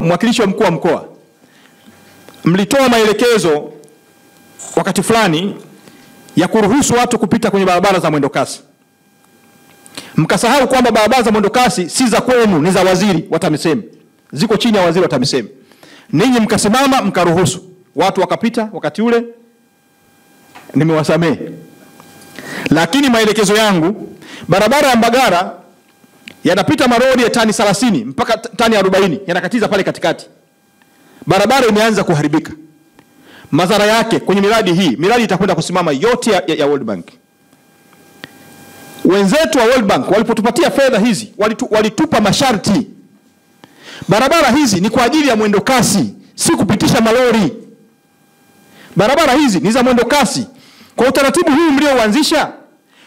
mwakilishi wa mkuu wa mkoa, mlitoa maelekezo wakati fulani ya kuruhusu watu kupita kwenye barabara za mwendo kasi. Mkasahau kwamba barabara za mwendo kasi si za kwenu, ni za waziri wa TAMISEMI. Ziko chini ya waziri wa TAMISEMI. Ninyi mkasimama mkaruhusu watu wakapita wakati ule, nimewasamehe. Lakini maelekezo yangu, barabara ya Mbagara yanapita maroli ya tani 30 mpaka tani 40 yanakatiza pale katikati. Barabara imeanza kuharibika. Madhara yake kwenye miradi hii, miradi itakwenda kusimama yote ya World Bank. Wenzetu wa World Bank walipotupatia fedha hizi, walitupa masharti. Barabara hizi ni kwa ajili ya mwendo kasi, si kupitisha malori. Barabara hizi ni za mwendo kasi. Kwa utaratibu huu mlioanzisha,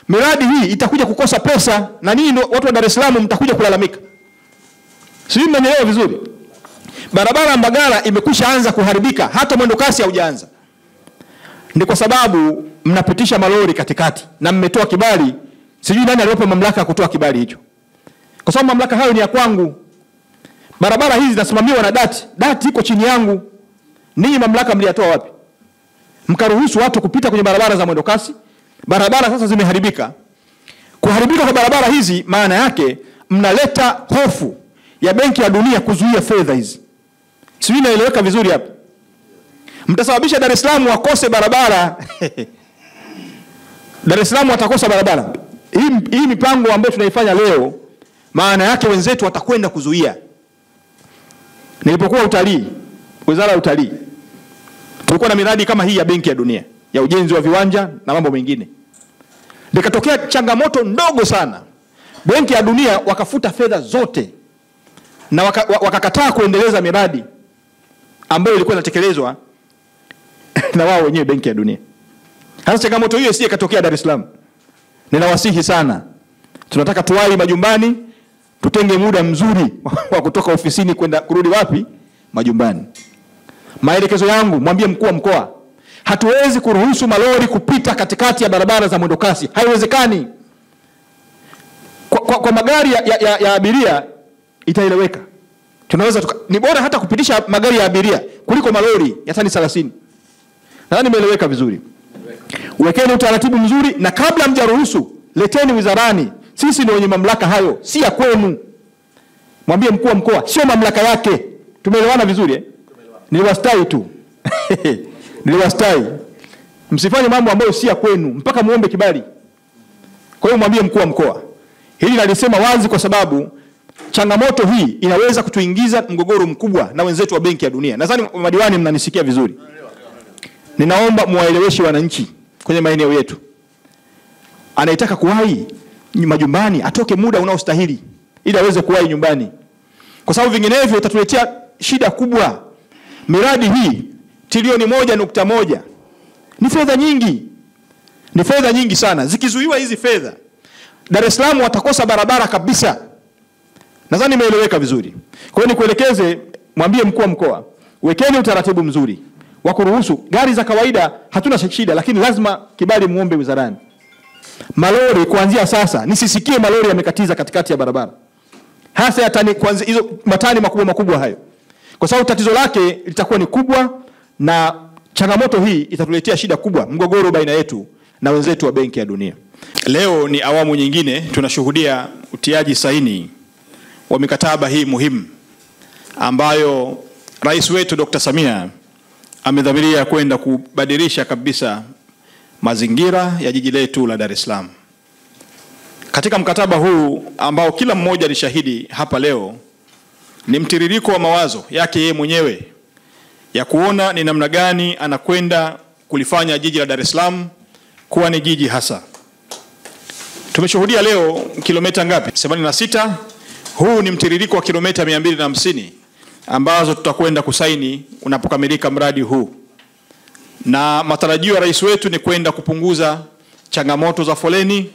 miradi hii itakuja kukosa pesa, na ninyi watu wa Dar es Salaam mtakuja kulalamika. Sisi mnaelewa vizuri. Barabara ya Mbagara imekwisha anza kuharibika, hata mwendo kasi haujaanza. Ni kwa sababu mnapitisha malori katikati na mmetoa kibali. Sijui nani aliyopa mamlaka kutoa kibali hicho. Kwa sababu mamlaka hayo ni ya kwangu. Barabara hizi zinasimamiwa na DART. DART iko chini yangu. Ninyi mamlaka mliyatoa wapi? Mkaruhusu watu kupita kwenye barabara za mwendo kasi. Barabara sasa zimeharibika. Kuharibika kwa barabara hizi maana yake mnaleta hofu ya Benki ya Dunia kuzuia fedha hizi. Sijui naeleweka vizuri hapa. Mtasababisha Dar es Salaam wakose barabara. Dar es Salaam watakosa barabara. Hii mipango ambayo tunaifanya leo, maana yake wenzetu watakwenda kuzuia. Nilipokuwa utalii, Wizara ya Utalii, tulikuwa na miradi kama hii ya Benki ya Dunia, ya ujenzi wa viwanja na mambo mengine. Likatokea changamoto ndogo sana. Benki ya Dunia wakafuta fedha zote na wakakataa kuendeleza miradi ambayo ilikuwa inatekelezwa na wao wenyewe Benki ya Dunia. Hasa changamoto hiyo si ikatokea Dar es Salaam. Ninawasihi sana, tunataka tuwai majumbani, tutenge muda mzuri wa kutoka ofisini kwenda kurudi wapi? Majumbani. Maelekezo yangu, mwambie mkuu wa mkoa, hatuwezi kuruhusu malori kupita katikati ya barabara za mwendo kasi. Haiwezekani. Kwa magari ya abiria itaeleweka. Tunaweza ni bora hata kupitisha magari ya abiria kuliko malori ya tani 30. Nadhani nimeeleweka vizuri. Wekeni utaratibu mzuri, na kabla mjaruhusu leteni wizarani. Sisi ni wenye mamlaka hayo, si ya kwenu. Mwambie mkuu wa mkoa, sio mamlaka yake. Tumeelewana vizuri eh? Niliwastai tu. Niliwastai. Msifanye mambo ambayo si ya kwenu mpaka muombe kibali. Kwa hiyo mwambie mkuu wa mkoa. Hili nalisema wazi kwa sababu changamoto hii inaweza kutuingiza mgogoro mkubwa na wenzetu wa Benki ya Dunia. Nadhani madiwani mnanisikia vizuri. Ninaomba muwaeleweshe wananchi kwenye maeneo yetu. Anayetaka kuwahi majumbani atoke muda unaostahili ili aweze kuwahi nyumbani. Kwa sababu vinginevyo itatuletea shida kubwa. Miradi hii trilioni 1.1 ni fedha nyingi. Ni fedha nyingi sana. Zikizuiwa hizi fedha, Dar es Salaam watakosa barabara kabisa. Nadhani nimeeleweka vizuri. Kwa hiyo nikuelekeze, mwambie mkuu wa mkoa, wekeni utaratibu mzuri wa kuruhusu gari za kawaida. Hatuna shida, lakini lazima kibali muombe wizarani. Malori kuanzia sasa nisisikie malori yamekatiza katikati ya barabara. Hasa ya tani kuanzia hizo matani makubwa hayo. Kwa sababu tatizo lake litakuwa ni kubwa, na changamoto hii itatuletea shida kubwa, mgogoro baina yetu na wenzetu wa Benki ya Dunia. Leo ni awamu nyingine tunashuhudia utiaji saini wa mikataba hii muhimu ambayo Rais wetu Dr. Samia amedhamiria kwenda kubadilisha kabisa mazingira ya jiji letu la Dar es Salaam. Katika mkataba huu ambao kila mmoja ni shahidi hapa leo, ni mtiririko wa mawazo yake yeye mwenyewe ya kuona ni namna gani anakwenda kulifanya jiji la Dar es Salaam kuwa ni jiji hasa. Tumeshuhudia leo kilomita ngapi? 86. Huu ni mtiririko wa kilomita 250 ambazo tutakwenda kusaini unapokamilika mradi huu. Na matarajio ya rais wetu ni kwenda kupunguza changamoto za foleni.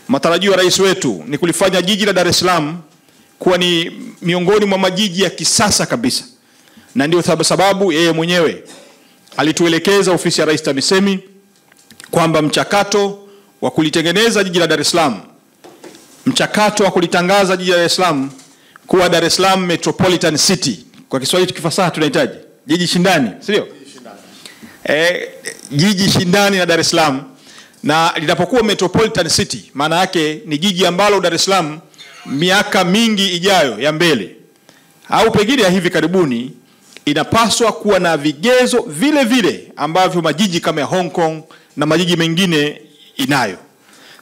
Matarajio ya rais wetu ni kulifanya jiji la Dar es Salaam kuwa ni miongoni mwa majiji ya kisasa kabisa. Na ndio sababu yeye mwenyewe alituelekeza ofisi ya Rais TAMISEMI kwamba mchakato wa kulitengeneza jiji la Dar es Salaam, mchakato wa kulitangaza jiji la Dar es Salaam kuwa Dar es Salaam Metropolitan City kwa Kiswahili kifasaha tunahitaji jiji shindani, sio? Jiji shindani na Dar es Salaam, na linapokuwa metropolitan city maana yake ni jiji ambalo Dar es Salaam miaka mingi ijayo ya mbele au pengine ya hivi karibuni inapaswa kuwa na vigezo vile vile ambavyo majiji kama ya Hong Kong na majiji mengine inayo.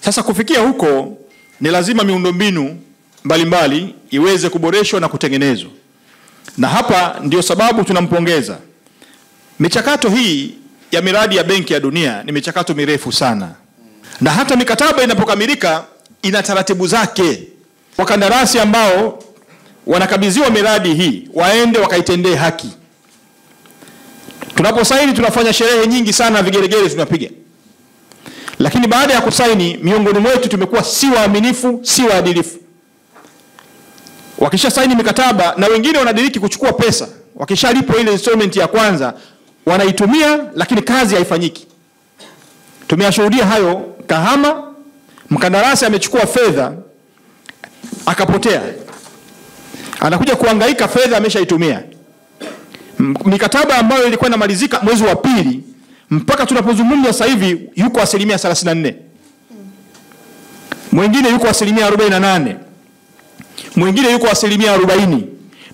Sasa kufikia huko ni lazima miundombinu mbalimbali iweze kuboreshwa na kutengenezwa. Na hapa ndio sababu tunampongeza. Michakato hii ya miradi ya Benki ya Dunia ni michakato mirefu sana. Na hata mikataba inapokamilika ina taratibu zake. Wakandarasi ambao wanakabidhiwa miradi hii waende wakaitendee haki. Tunaposaini tunafanya sherehe nyingi sana, vigelegele tunapiga. Lakini baada ya kusaini miongoni mwetu tumekuwa si waaminifu, si waadilifu. Wakisha saini mikataba na wengine wanadiriki kuchukua pesa, wakishalipo ile installment ya kwanza wanaitumia lakini kazi haifanyiki. Tumeyashuhudia hayo Kahama, mkandarasi amechukua fedha akapotea. Anakuja kuhangaika, fedha ameshaitumia. Mikataba ambayo ilikuwa inamalizika mwezi wa pili mpaka tunapozungumza sasa hivi yuko 34%. Mwingine yuko 48%. Mwingine yuko 40%.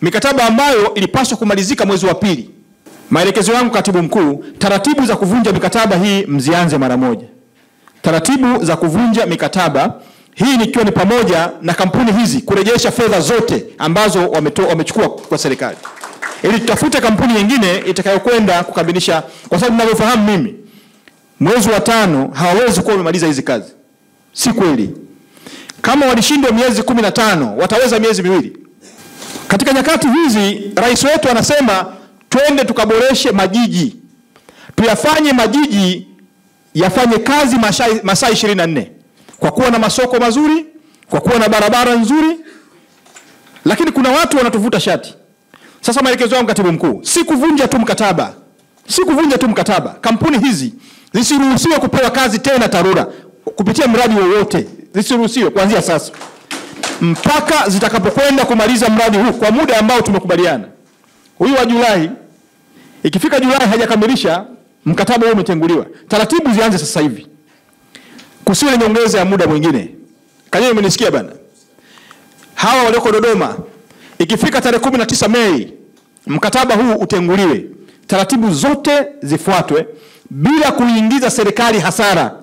Mikataba ambayo ilipaswa kumalizika mwezi wa pili. Maelekezo yangu Katibu Mkuu, taratibu za kuvunja mikataba hii mzianze mara moja. Taratibu za kuvunja mikataba hii nikiwa ni pamoja na kampuni hizi kurejesha fedha zote ambazo wamechukua kwa serikali. Ili tutafute kampuni nyingine itakayokwenda kukamilisha, kwa sababu ninavyofahamu mimi mwezi wa 5 hawawezi kuwa wamemaliza hizi kazi. Si kweli. Kama walishindwa miezi 15 wataweza miezi 2. Katika nyakati hizi rais wetu anasema twende tukaboreshe majiji. Tuyafanye majiji yafanye kazi masaa 24. Kwa kuwa na masoko mazuri, kwa kuwa na barabara nzuri. Lakini kuna watu wanatuvuta shati. Sasa maelekezo yangu Katibu Mkuu, si kuvunja tu mkataba. Si kuvunja tu mkataba. Kampuni hizi zisiruhusiwe kupewa kazi tena TARURA kupitia mradi wowote. Zisiruhusiwe kuanzia sasa mpaka zitakapokwenda kumaliza mradi huu kwa muda ambao tumekubaliana. Huyu wa Julai, ikifika Julai hajakamilisha mkataba huu umetenguliwa. Taratibu zianze sasa hivi. Kusiwe nyongeza ya muda mwingine. Kanyewe umenisikia bana? Hawa walioko Dodoma, ikifika tarehe 19 Mei mkataba huu utenguliwe. Taratibu zote zifuatwe bila kuingiza serikali hasara.